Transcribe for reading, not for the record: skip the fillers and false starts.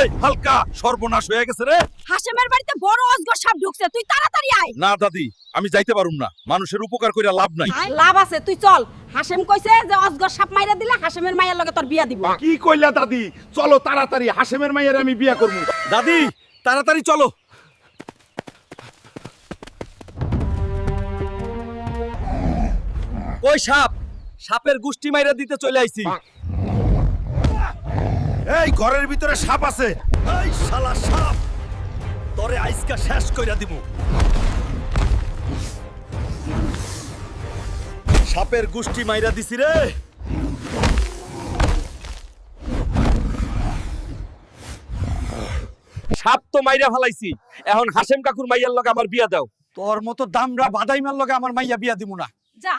এই হালকা সর্বনাশ হয়ে গেছে রে। হাসেমের বাড়িতে বড় অজগর সাপ ঢুকছে, তুই তাড়াতাড়ি আয়। না দাদি, আমি যাইতে পারুম না, মানুষের উপকার কইরা লাভ নাই। লাভ আছে, তুই চল। হাসেম কইছে যে অজগর সাপ মাইরা দিলে হাসেমের মায়ের লগে তোর বিয়া দিব। কি কইলা দাদি? চলো তাড়াতাড়ি, হাসেমের মাইয়ের আমি বিয়া করবো। দাদি তাড়াতাড়ি চলো। ওই সাপ, সাপের গুষ্টি মাইরা দিতে চলে আইছি। এই ঘরের ভিতরে সাপ আছে। এই শালা সাপ, তোরে আইসকা শেষ কইরা দিমু। সাপের গুষ্টি মাইরা দিছি রে। সাপ তো মাইরা ফালাইছি, এখন হাসেম কাকুর মাইয়ার লগে আমার বিয়া দাও। তোর মতো দামরা বাদাইমার লগে আমার মাইয়া বিয়া দিমু না। যা।